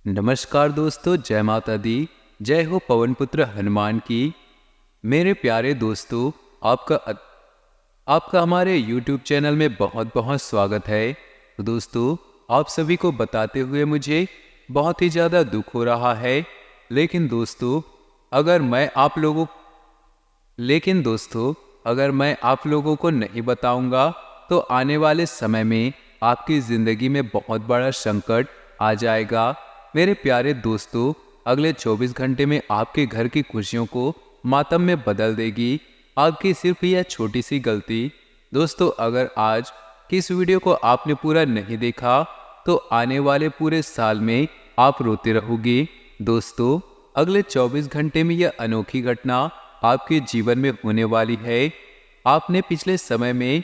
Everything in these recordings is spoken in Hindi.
नमस्कार दोस्तों, जय माता दी। जय हो पवन पुत्र हनुमान की। मेरे प्यारे दोस्तों, आपका हमारे YouTube चैनल में बहुत बहुत स्वागत है। तो दोस्तों, आप सभी को बताते हुए मुझे बहुत ही ज़्यादा दुख हो रहा है। लेकिन दोस्तों, अगर मैं आप लोगों लेकिन दोस्तों अगर मैं आप लोगों को नहीं बताऊंगा तो आने वाले समय में आपकी ज़िंदगी में बहुत बड़ा संकट आ जाएगा। मेरे प्यारे दोस्तों, अगले 24 घंटे में आपके घर की खुशियों को मातम में बदल देगी आपकी सिर्फ यह छोटी सी गलती। दोस्तों, अगर आज की इस वीडियो को आपने पूरा नहीं देखा तो आने वाले पूरे साल में आप रोते रहोगे। दोस्तों, अगले 24 घंटे में यह अनोखी घटना आपके जीवन में होने वाली है। आपने पिछले समय में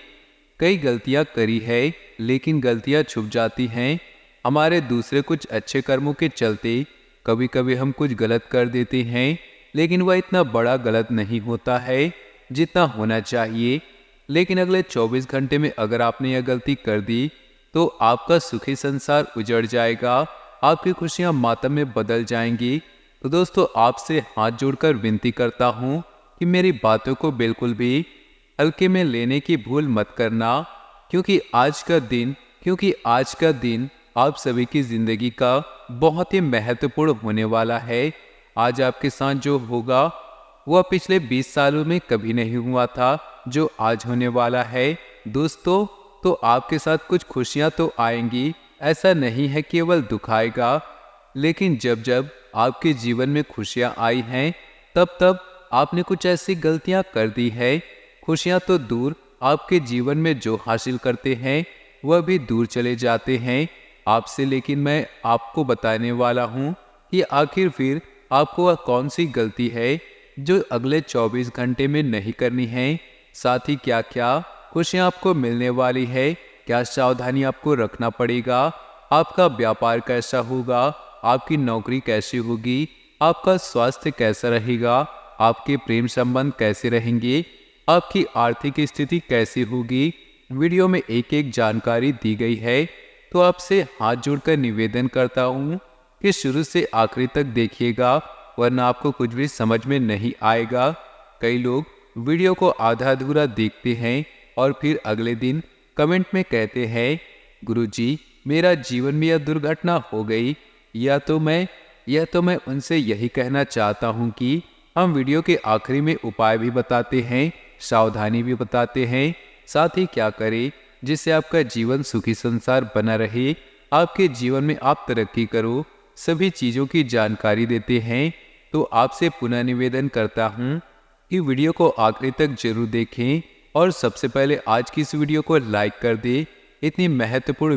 कई गलतियां करी है, लेकिन गलतियां छुप जाती हैं हमारे दूसरे कुछ अच्छे कर्मों के चलते। कभी कभी हम कुछ गलत कर देते हैं, लेकिन वह इतना बड़ा गलत नहीं होता है जितना होना चाहिए। लेकिन अगले 24 घंटे में अगर आपने यह गलती कर दी तो आपका सुखी संसार उजड़ जाएगा, आपकी खुशियां मातम में बदल जाएंगी। तो दोस्तों, आपसे हाथ जोड़कर विनती करता हूँ कि मेरी बातों को बिल्कुल भी हल्के में लेने की भूल मत करना, क्योंकि आज का दिन आप सभी की जिंदगी का बहुत ही महत्वपूर्ण होने वाला है। आज आपके साथ जो होगा वह पिछले 20 सालों में कभी नहीं हुआ था जो आज होने वाला है। दोस्तों, तो आपके साथ कुछ खुशियां तो आएंगी, ऐसा नहीं है केवल दुख आएगा। लेकिन जब जब आपके जीवन में खुशियां आई हैं, तब तब आपने कुछ ऐसी गलतियां कर दी है। खुशियां तो दूर, आपके जीवन में जो हासिल करते हैं वह भी दूर चले जाते हैं आपसे। लेकिन मैं आपको बताने वाला हूं कि आखिर फिर आपको वह कौन सी गलती है जो अगले 24 घंटे में नहीं करनी है। साथ ही क्या क्या खुशियां आपको मिलने वाली है, क्या सावधानी आपको रखना पड़ेगा, आपका व्यापार कैसा होगा, आपकी नौकरी कैसी होगी, आपका स्वास्थ्य कैसा रहेगा, आपके प्रेम संबंध कैसे रहेंगे, आपकी आर्थिक स्थिति कैसी होगी। वीडियो में एक एक जानकारी दी गई है। तो आपसे हाथ जोड़कर निवेदन करता हूँ कि शुरू से आखिरी तक देखिएगा, वरना आपको कुछ भी समझ में नहीं आएगा। कई लोग वीडियो को आधा अधूरा देखते हैं और फिर अगले दिन कमेंट में कहते हैं, गुरुजी, मेरा जीवन में यह दुर्घटना हो गई। यह तो मैं उनसे यही कहना चाहता हूँ कि हम वीडियो के आखिरी में उपाय भी बताते हैं, सावधानी भी बताते हैं, साथ ही क्या करें जिससे आपका जीवन सुखी संसार बना रहे, आपके जीवन में आप तरक्की करो, सभी चीज़ों की जानकारी देते हैं। तो आपसे पुनः निवेदन करता हूँ कि वीडियो को आखिरी तक जरूर देखें और सबसे पहले आज की इस वीडियो को लाइक कर दें। इतनी महत्वपूर्ण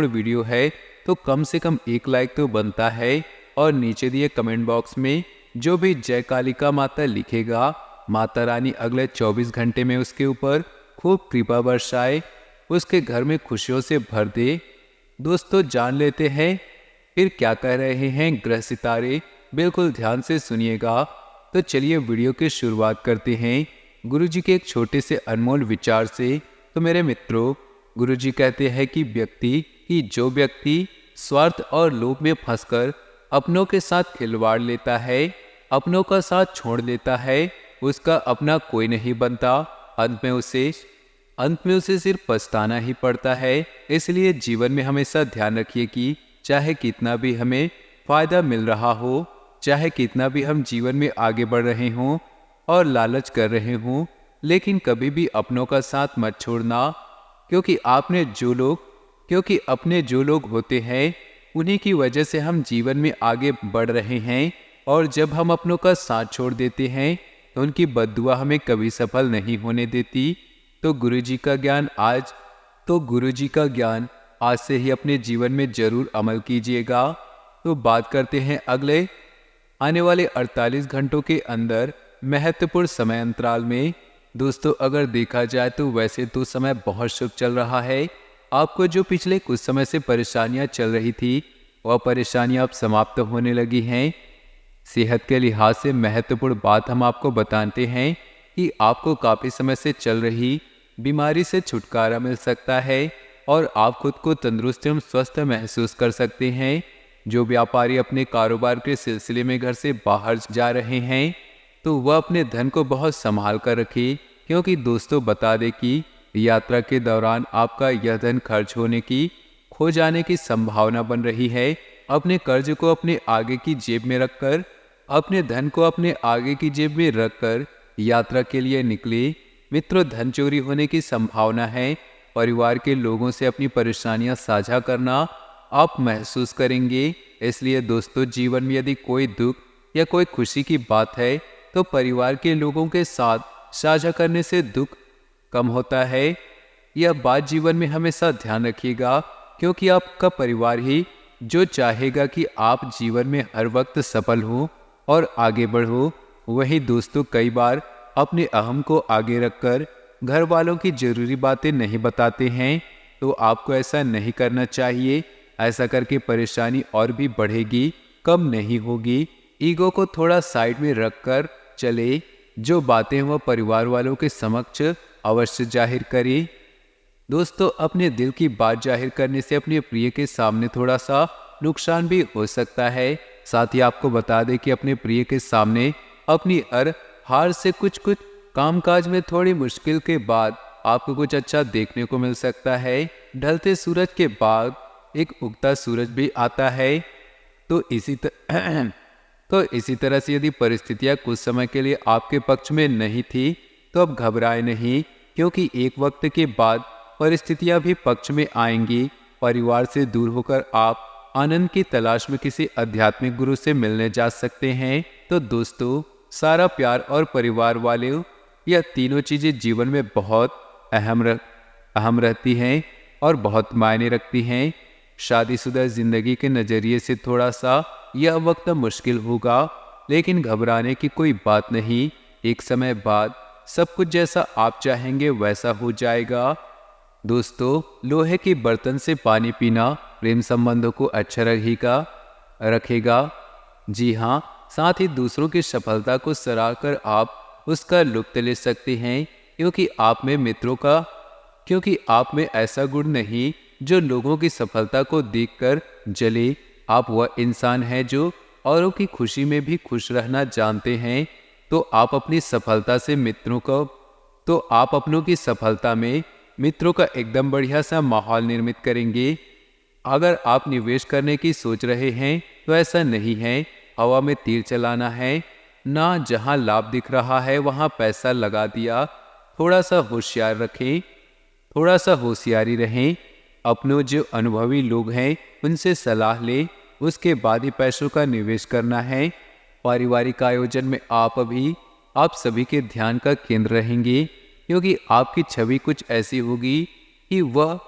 वीडियो है तो कम से कम एक लाइक तो बनता है। और नीचे दिए कमेंट बॉक्स में जो भी जय कालिका माता लिखेगा, माता रानी अगले 24 घंटे में उसके ऊपर खूब कृपा बरसाए, उसके घर में खुशियों से भर दे। दोस्तों, जान लेते हैं फिर क्या कह रहे हैं ग्रह सितारे, बिल्कुल ध्यान से सुनिएगा। तो चलिए वीडियो की शुरुआत करते हैं गुरुजी के एक छोटे से अनमोल विचार से। तो मेरे मित्रों, गुरुजी कहते हैं कि जो व्यक्ति स्वार्थ और लोभ में फंसकर अपनों के साथ खिलवाड़ लेता है, अपनों का साथ छोड़ लेता है, उसका अपना कोई नहीं बनता। अंत में उसे सिर्फ पछताना ही पड़ता है। इसलिए जीवन में हमेशा ध्यान रखिए कि चाहे कितना भी हमें फायदा मिल रहा हो, चाहे कितना भी हम जीवन में आगे बढ़ रहे हों और लालच कर रहे हों, लेकिन कभी भी अपनों का साथ मत छोड़ना। क्योंकि अपने जो लोग होते हैं उन्हीं की वजह से हम जीवन में आगे बढ़ रहे हैं। और जब हम अपनों का साथ छोड़ देते हैं तो उनकी बद्दुआ हमें कभी सफल नहीं होने देती। तो गुरुजी का ज्ञान आज से ही अपने जीवन में जरूर अमल कीजिएगा। तो बात करते हैं अगले आने वाले 48 घंटों के अंदर महत्वपूर्ण समय अंतराल में। दोस्तों, अगर देखा जाए तो वैसे तो समय बहुत शुभ चल रहा है। आपको जो पिछले कुछ समय से परेशानियां चल रही थी वह परेशानियां अब समाप्त होने लगी हैं। सेहत के लिहाज से महत्वपूर्ण बात हम आपको बताते हैं कि आपको काफ़ी समय से चल रही बीमारी से छुटकारा मिल सकता है। और आप खुद को तंदुरुस्त एवं स्वस्थ महसूस कर सकते हैं। जो व्यापारी अपने कारोबार के सिलसिले में घर से बाहर जा रहे हैं तो वह अपने धन को बहुत संभाल कर रखे, क्योंकि दोस्तों बता दें कि यात्रा के दौरान आपका यह धन खर्च होने की, खो जाने की संभावना बन रही है। अपने कर्ज को अपने आगे की जेब में रखकर, अपने धन को अपने आगे की जेब में रखकर यात्रा के लिए निकले। मित्रों, धन चोरी होने की संभावना है। परिवार के लोगों से अपनी परेशानियां साझा करना आप महसूस करेंगे। इसलिए दोस्तों, जीवन में यदि कोई दुख या कोई खुशी की बात है तो परिवार के लोगों के साथ साझा करने से दुख कम होता है। यह बात जीवन में हमेशा ध्यान रखिएगा, क्योंकि आपका परिवार ही जो चाहेगा कि आप जीवन में हर वक्त सफल हो और आगे बढ़ो। वही दोस्तों कई बार अपने अहम को आगे रखकर घर वालों की जरूरी बातें नहीं बताते हैं, तो आपको ऐसा नहीं करना चाहिए। ऐसा करके परेशानी और भी बढ़ेगी, कम नहीं होगी। ईगो को थोड़ा साइड में रखकर चले। जो बातें वह परिवार वालों के समक्ष अवश्य जाहिर करें। दोस्तों, अपने दिल की बात जाहिर करने से अपने प्रिय के सामने थोड़ा सा नुकसान भी हो सकता है। साथ ही आपको बता दें कि अपने प्रिय के सामने अपनी हर हार से कुछ कामकाज में थोड़ी मुश्किल के बाद आपको कुछ अच्छा देखने को मिल सकता है। ढलते सूरज के बाद एक उगता सूरज भी आता है। तो इसी तरह से यदि परिस्थितियां कुछ समय के लिए आपके पक्ष में नहीं थी तो अब घबराए नहीं, क्योंकि एक वक्त के बाद परिस्थितियां भी पक्ष में आएंगी। परिवार से दूर होकर आप आनंद की तलाश में किसी आध्यात्मिक गुरु से मिलने जा सकते हैं। तो दोस्तों, सारा प्यार और परिवार वाले, यह तीनों चीजें जीवन में बहुत अहम रहती हैं और बहुत मायने रखती हैं। शादीशुदा जिंदगी के नजरिए से थोड़ा सा यह वक्त मुश्किल होगा, लेकिन घबराने की कोई बात नहीं। एक समय बाद सब कुछ जैसा आप चाहेंगे वैसा हो जाएगा। दोस्तों, लोहे के बर्तन से पानी पीना प्रेम संबंधों को अच्छा रखेगा। जी हाँ, साथ ही दूसरों की सफलता को सराहकर आप उसका लुत्फ ले सकते हैं, क्योंकि आप में ऐसा गुण नहीं जो लोगों की सफलता को देखकर जले। आप वह इंसान हैं जो औरों की खुशी में भी खुश रहना जानते हैं। तो आप अपनी सफलता से अपनों की सफलता में मित्रों का एकदम बढ़िया सा माहौल निर्मित करेंगे। अगर आप निवेश करने की सोच रहे हैं तो ऐसा नहीं है हवा में तीर चलाना है, ना जहां लाभ दिख रहा है वहां पैसा लगा दिया। थोड़ा सा होशियारी रहें। अपने जो अनुभवी लोग हैं उनसे सलाह लें, उसके बाद ही पैसों का निवेश करना है। पारिवारिक आयोजन में आप सभी के ध्यान का केंद्र रहेंगे, क्योंकि आपकी छवि कुछ ऐसी होगी कि वह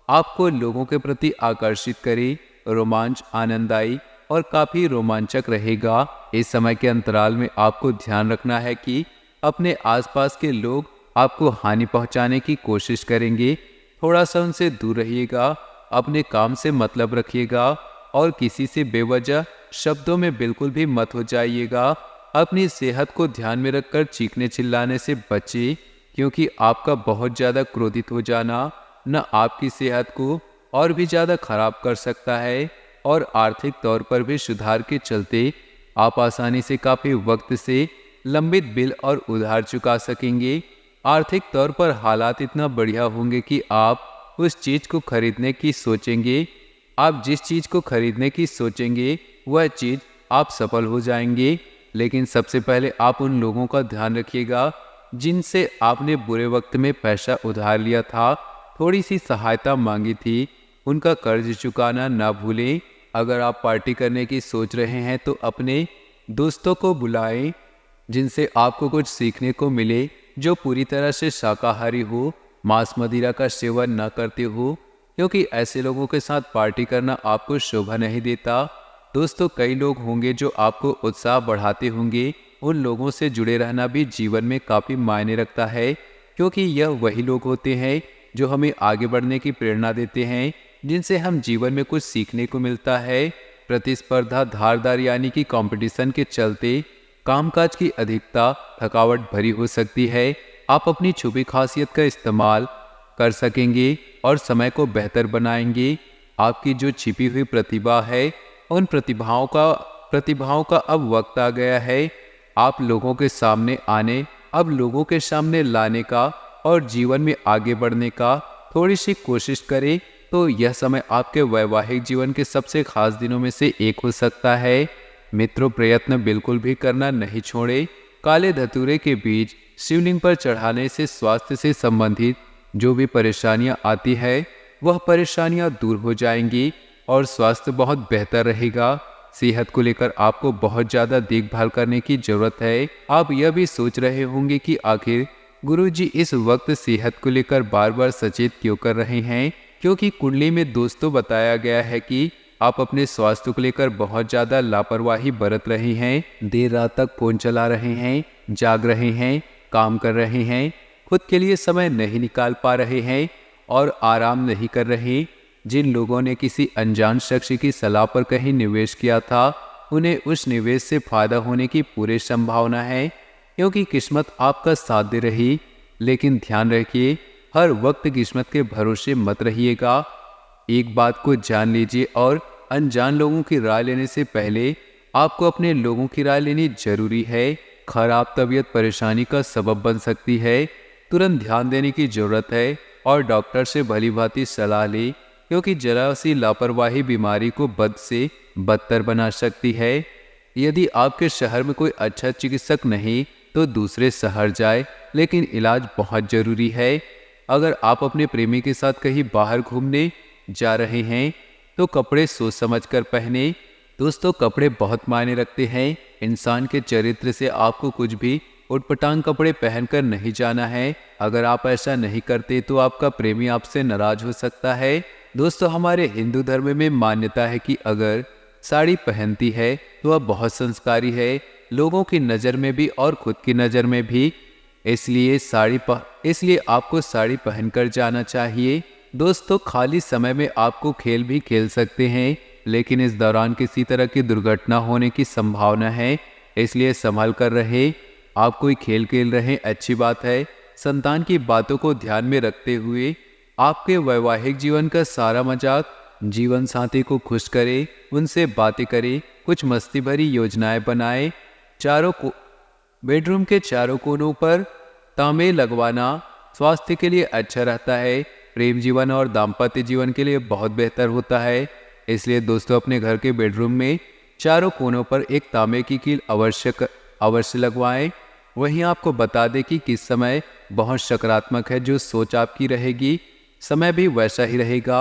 आपको लोगों के प्रति आकर्षित करे। रोमांच आनंददायी और काफी रोमांचक रहेगा। इस समय के अंतराल में आपको ध्यान रखना है कि अपने आसपास के लोग आपको हानि पहुंचाने की कोशिश करेंगे। थोड़ा सा उनसे दूर रहिएगा। अपने काम से मतलब रखिएगा और किसी से बेवजह शब्दों में बिल्कुल भी मत हो जाइएगा। अपनी सेहत को ध्यान में रखकर चीखने चिल्लाने से बचिए, क्योंकि आपका बहुत ज़्यादा क्रोधित हो जाना न आपकी सेहत को और भी ज़्यादा खराब कर सकता है और आर्थिक तौर पर भी सुधार के चलते आप आसानी से काफ़ी वक्त से लंबित बिल और उधार चुका सकेंगे। आर्थिक तौर पर हालात इतना बढ़िया होंगे कि आप उस चीज़ को खरीदने की सोचेंगे। आप जिस चीज़ को खरीदने की सोचेंगे वह चीज़ आप सफल हो जाएंगे। लेकिन सबसे पहले आप उन लोगों का ध्यान रखिएगा जिनसे आपने बुरे वक्त में पैसा उधार लिया था, थोड़ी सी सहायता मांगी थी, उनका कर्ज चुकाना ना भूलें। अगर आप पार्टी करने की सोच रहे हैं तो अपने दोस्तों को बुलाएं जिनसे आपको कुछ सीखने को मिले, जो पूरी तरह से शाकाहारी हो, मांस मदिरा का सेवन न करते हो, क्योंकि ऐसे लोगों के साथ पार्टी करना आपको शोभा नहीं देता। दोस्तों, कई लोग होंगे जो आपको उत्साह बढ़ाते होंगे। उन लोगों से जुड़े रहना भी जीवन में काफ़ी मायने रखता है, क्योंकि यह वही लोग होते हैं जो हमें आगे बढ़ने की प्रेरणा देते हैं, जिनसे हम जीवन में कुछ सीखने को मिलता है। प्रतिस्पर्धा धारदार यानी कि कंपटीशन के चलते कामकाज की अधिकता थकावट भरी हो सकती है। आप अपनी छुपी खासियत का इस्तेमाल कर सकेंगे और समय को बेहतर बनाएंगे। आपकी जो छिपी हुई प्रतिभा है, उन प्रतिभाओं का अब वक्त आ गया है आप लोगों के सामने आने, अब लोगों के सामने लाने का और जीवन में आगे बढ़ने का। थोड़ी सी कोशिश करें तो यह समय आपके वैवाहिक जीवन के सबसे खास दिनों में से एक हो सकता है। मित्रों, प्रयत्न बिल्कुल भी करना नहीं छोड़े। काले धतूरे के बीज शिवलिंग पर चढ़ाने से स्वास्थ्य से संबंधित जो भी परेशानियां आती है वह परेशानियां दूर हो जाएंगी और स्वास्थ्य बहुत बेहतर रहेगा। सेहत को लेकर आपको बहुत ज़्यादा देखभाल करने की जरूरत है। आप यह भी सोच रहे होंगे कि आखिर गुरुजी इस वक्त सेहत को लेकर बार बार सचेत क्यों कर रहे हैं, क्योंकि कुंडली में दोस्तों बताया गया है कि आप अपने स्वास्थ्य को लेकर बहुत ज़्यादा लापरवाही बरत रहे हैं। देर रात तक फ़ोन चला रहे हैं, जाग रहे हैं, काम कर रहे हैं, खुद के लिए समय नहीं निकाल पा रहे हैं और आराम नहीं कर रहे। जिन लोगों ने किसी अनजान शख्स की सलाह पर कहीं निवेश किया था, उन्हें उस निवेश से फायदा होने की पूरी संभावना है, क्योंकि किस्मत आपका साथ दे रही। लेकिन ध्यान रखिए, हर वक्त किस्मत के भरोसे मत रहिएगा। एक बात को जान लीजिए, और अनजान लोगों की राय लेने से पहले आपको अपने लोगों की राय लेनी जरूरी है। खराब तबीयत परेशानी का सबब बन सकती है, तुरंत ध्यान देने की जरूरत है और डॉक्टर से भली भांति सलाह लें, क्योंकि जरा सी लापरवाही बीमारी को बद से बदतर बना सकती है। यदि आपके शहर में कोई अच्छा चिकित्सक नहीं तो दूसरे शहर जाए, लेकिन इलाज बहुत जरूरी है। अगर आप अपने प्रेमी के साथ कहीं बाहर घूमने जा रहे हैं तो कपड़े सोच समझ कर पहने। दोस्तों, कपड़े बहुत मायने रखते हैं। इंसान के चरित्र से आपको कुछ भी उटपटांग कपड़े पहनकर नहीं जाना है। अगर आप ऐसा नहीं करते तो आपका प्रेमी आपसे नाराज हो सकता है। दोस्तों, हमारे हिंदू धर्म में मान्यता है कि अगर साड़ी पहनती है तो वह बहुत संस्कारी है, लोगों की नज़र में भी और खुद की नज़र में भी। इसलिए आपको साड़ी पहनकर जाना चाहिए। दोस्तों, खाली समय में आपको खेल भी खेल सकते हैं, लेकिन इस दौरान किसी तरह की दुर्घटना होने की संभावना है, इसलिए संभल कर रहे। आप कोई खेल खेल रहे अच्छी बात है। संतान की बातों को ध्यान में रखते हुए आपके वैवाहिक जीवन का सारा मजाक जीवन साथी को खुश करे, उनसे बातें करे, कुछ मस्ती भरी योजनाएं बनाए। बेडरूम के चारों कोनों पर तांबे लगवाना स्वास्थ्य के लिए अच्छा रहता है, प्रेम जीवन और दाम्पत्य जीवन के लिए बहुत बेहतर होता है। इसलिए दोस्तों, अपने घर के बेडरूम में चारों कोनों पर एक तांबे की कील अवश्य लगवाएं। वहीं आपको बता दें कि किस समय बहुत सकारात्मक है, जो सोच आपकी रहेगी समय भी वैसा ही रहेगा।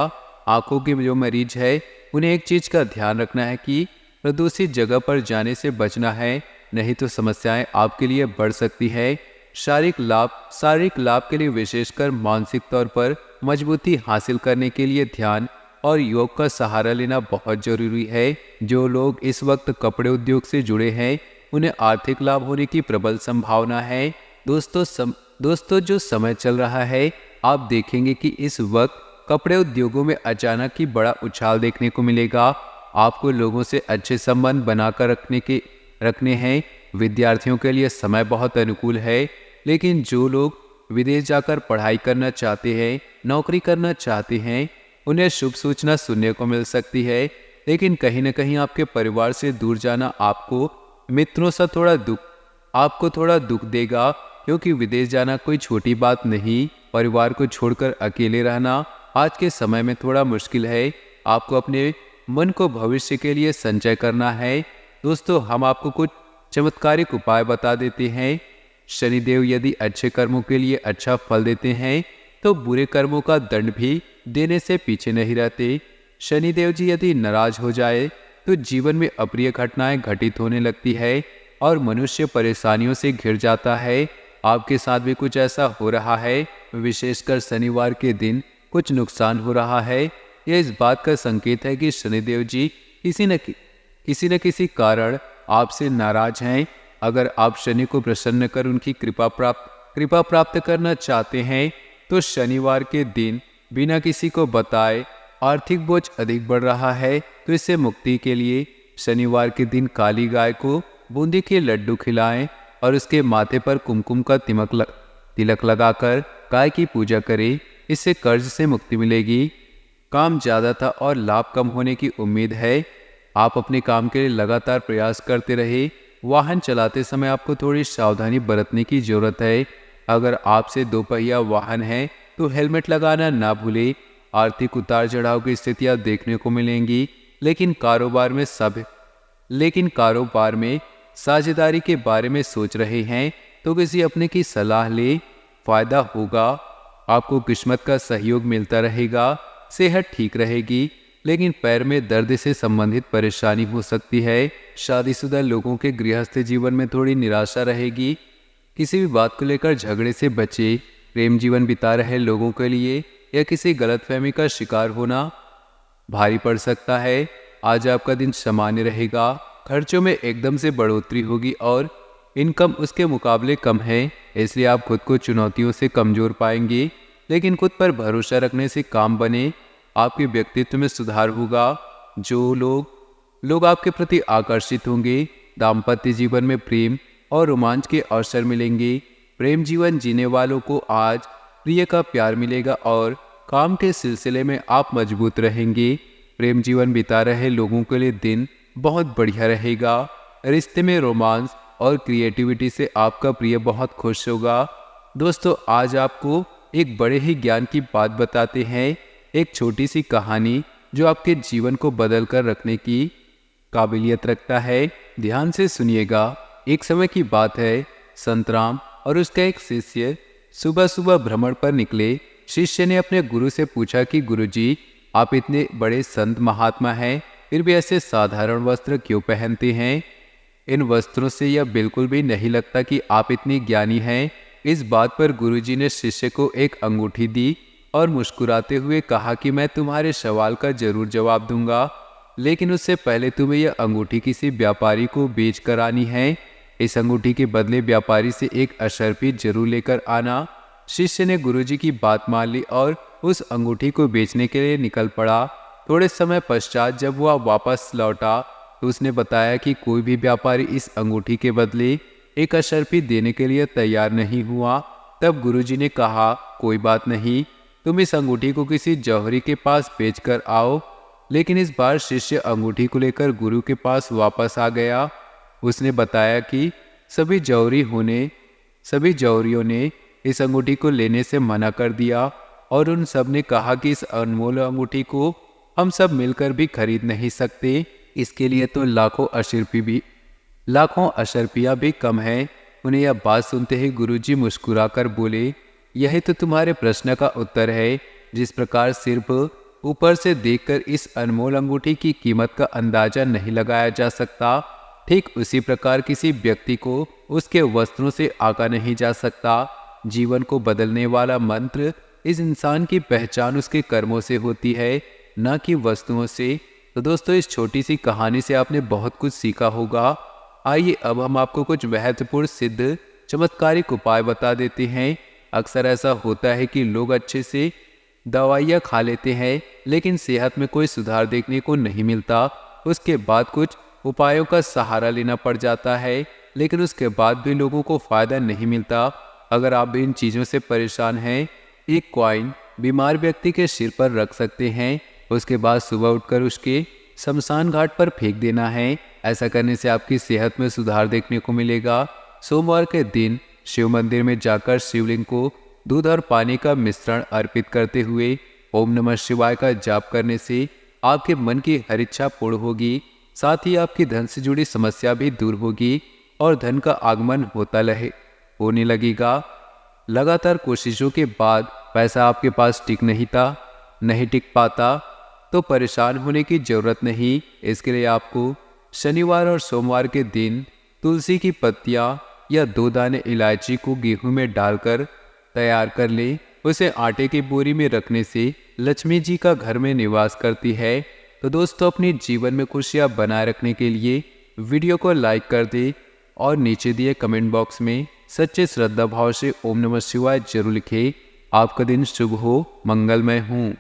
आंखों के जो मरीज है उन्हें एक चीज़ का ध्यान रखना है कि प्रदूषित जगह पर जाने से बचना है, नहीं तो समस्याएं आपके लिए बढ़ सकती है। शारीरिक लाभ के लिए विशेषकर मानसिक तौर पर मजबूती हासिल करने के लिए ध्यान और योग का सहारा लेना बहुत जरूरी है। जो लोग इस वक्त कपड़े उद्योग से जुड़े हैं उन्हें आर्थिक लाभ होने की प्रबल संभावना है। दोस्तों, जो समय चल रहा है, आप देखेंगे कि इस वक्त कपड़े उद्योगों में अचानक ही बड़ा उछाल देखने को मिलेगा। आपको लोगों से अच्छे संबंध बनाकर रखने हैं। विद्यार्थियों के लिए समय बहुत अनुकूल है, लेकिन जो लोग विदेश जाकर पढ़ाई करना चाहते हैं, नौकरी करना चाहते हैं, उन्हें शुभ सूचना सुनने को मिल सकती है। लेकिन कहीं न कहीं आपके परिवार से दूर जाना आपको मित्रों से थोड़ा दुख देगा, क्योंकि विदेश जाना कोई छोटी बात नहीं। परिवार को छोड़कर अकेले रहना आज के समय में थोड़ा मुश्किल है। आपको अपने मन को भविष्य के लिए संचय करना है। दोस्तों, हम आपको कुछ चमत्कारिक उपाय बता देते हैं। शनिदेव यदि अच्छे कर्मों के लिए अच्छा फल देते हैं तो बुरे कर्मों का दंड भी देने से पीछे नहीं रहते। शनिदेव जी यदि नाराज हो जाए तो जीवन में अप्रिय घटनाएं घटित होने लगती है और मनुष्य परेशानियों से घिर जाता है। आपके साथ भी कुछ ऐसा हो रहा है, विशेषकर शनिवार के दिन कुछ नुकसान हो रहा है। यह इस बात का संकेत है कि शनिदेव जी किसी न किसी कारण आपसे नाराज हैं। अगर आप शनि को प्रसन्न कर उनकी कृपा प्राप्त करना चाहते हैं तो शनिवार के दिन बिना किसी को बताए आर्थिक बोझ अधिक बढ़ रहा है, तो इससे मुक्ति के लिए शनिवार के दिन काली गाय को बूंदी के लड्डू खिलाएं और उसके माथे पर कुमकुम का तिलक लगाकर गाय की पूजा करें। इससे कर्ज से मुक्ति मिलेगी। काम ज़्यादा था और लाभ कम होने की उम्मीद है। आप अपने काम के लिए लगातार प्रयास करते रहे। वाहन चलाते समय आपको थोड़ी सावधानी बरतने की ज़रूरत है। अगर आपसे दोपहिया वाहन है तो हेलमेट लगाना ना भूलें। आर्थिक उतार चढ़ाव की स्थितियाँ देखने को मिलेंगी, लेकिन कारोबार में साझेदारी के बारे में सोच रहे हैं तो किसी अपने की सलाह ले, फायदा होगा। आपको किस्मत का सहयोग मिलता रहेगा। सेहत ठीक रहेगी, लेकिन पैर में दर्द से संबंधित परेशानी हो सकती है। शादीशुदा लोगों के गृहस्थ जीवन में थोड़ी निराशा रहेगी। किसी भी बात को लेकर झगड़े से बचे। प्रेम जीवन बिता रहे लोगों के लिए या किसी गलतफहमी का शिकार होना भारी पड़ सकता है। आज आपका दिन सामान्य रहेगा। खर्चों में एकदम से बढ़ोतरी होगी और इनकम उसके मुकाबले कम है, इसलिए आप खुद को चुनौतियों से कमजोर पाएंगे। लेकिन खुद पर भरोसा रखने से काम बने। आपके व्यक्तित्व में सुधार होगा। जो लोग आपके प्रति आकर्षित होंगे। दाम्पत्य जीवन में प्रेम और रोमांच के अवसर मिलेंगे। प्रेम जीवन जीने वालों को आज प्रिय का प्यार मिलेगा और काम के सिलसिले में आप मजबूत रहेंगे। प्रेम जीवन बिता रहे लोगों के लिए दिन बहुत बढ़िया रहेगा। रिश्ते में रोमांस और क्रिएटिविटी से आपका प्रिय बहुत खुश होगा। दोस्तों, आज आपको एक बड़े ही ज्ञान की बात बताते हैं। एक छोटी सी कहानी जो आपके जीवन को बदल कर रखने की काबिलियत रखता है। ध्यान से सुनिएगा। एक समय की बात है। संतराम और उसका एक शिष्य सुबह सुबह भ्रमण पर निकले। शिष्य ने अपने गुरु से पूछा कि गुरुजी, आप इतने बड़े संत महात्मा हैं, फिर भी ऐसे साधारण वस्त्र क्यों पहनते हैं? इन वस्त्रों से यह बिल्कुल भी नहीं लगता कि आप इतनी ज्ञानी हैं। इस बात पर गुरुजी ने शिष्य को एक अंगूठी दी और मुस्कुराते हुए कहा कि मैं तुम्हारे सवाल का जरूर जवाब दूंगा, लेकिन उससे पहले तुम्हें यह अंगूठी किसी व्यापारी को बेच कर आनी है। इस अंगूठी के बदले व्यापारी से एक अशर्फी जरूर लेकर आना। शिष्य ने गुरुजी की बात मान ली और उस अंगूठी को बेचने के लिए निकल पड़ा। थोड़े समय पश्चात जब वह वापस लौटा तो उसने बताया कि कोई भी व्यापारी इस अंगूठी के बदले एक अशर्फी देने के लिए तैयार नहीं हुआ। तब गुरुजी ने कहा, कोई बात नहीं, तुम इस अंगूठी को किसी जौहरी के पास बेच कर आओ। लेकिन इस बार शिष्य अंगूठी को लेकर गुरु के पास वापस आ गया। उसने बताया कि सभी जौहरियों ने इस अंगूठी को लेने से मना कर दिया और उन सब ने कहा कि इस अनमोल अंगूठी को हम सब मिलकर भी खरीद नहीं सकते। इसके लिए तो लाखों अशर्फियाँ भी कम है। उन्हें यह बात सुनते ही गुरुजी मुस्कुराकर बोले, यही तो तुम्हारे प्रश्न का उत्तर है। जिस प्रकार सिर्फ ऊपर से देखकर इस अनमोल अंगूठी की कीमत का अंदाजा नहीं लगाया जा सकता, ठीक उसी प्रकार किसी व्यक्ति को उसके वस्त्रों से आंका नहीं जा सकता। जीवन को बदलने वाला मंत्र इस इंसान की पहचान उसके कर्मों से होती है, न कि वस्तुओं से। तो दोस्तों, इस छोटी सी कहानी से आपने बहुत कुछ सीखा होगा। आइए अब हम आपको कुछ महत्वपूर्ण सिद्ध चमत्कारिक उपाय बता देते हैं। अक्सर ऐसा होता है कि लोग अच्छे से दवाइयाँ खा लेते हैं, लेकिन सेहत में कोई सुधार देखने को नहीं मिलता। उसके बाद कुछ उपायों का सहारा लेना पड़ जाता है, लेकिन उसके बाद भी लोगों को फायदा नहीं मिलता। अगर आप भी इन चीज़ों से परेशान हैं, एक कॉइन बीमार व्यक्ति के सिर पर रख सकते हैं। उसके बाद सुबह उठकर उसके शमशान घाट पर फेंक देना है। ऐसा करने से आपकी सेहत में सुधार देखने को मिलेगा। सोमवार के दिन शिव मंदिर में जाकर शिवलिंग को दूध और पानी का मिश्रण अर्पित करते हुए ओम नमः शिवाय का जाप करने से आपके मन की हर इच्छा पूर्ण होगी। साथ ही आपकी धन से जुड़ी समस्या भी दूर होगी और धन का आगमन होने लगेगा। लगातार कोशिशों के बाद पैसा आपके पास नहीं टिक पाता तो परेशान होने की जरूरत नहीं। इसके लिए आपको शनिवार और सोमवार के दिन तुलसी की पत्तियां या 2 दाने इलायची को गेहूं में डालकर तैयार कर ले। उसे आटे की बोरी में रखने से लक्ष्मी जी का घर में निवास करती है। तो दोस्तों, अपने जीवन में खुशियां बनाए रखने के लिए वीडियो को लाइक कर दे और नीचे दिए कमेंट बॉक्स में सच्चे श्रद्धा भाव से ओम नमः शिवाय जरूर लिखें। आपका दिन शुभ हो, मंगलमय हो।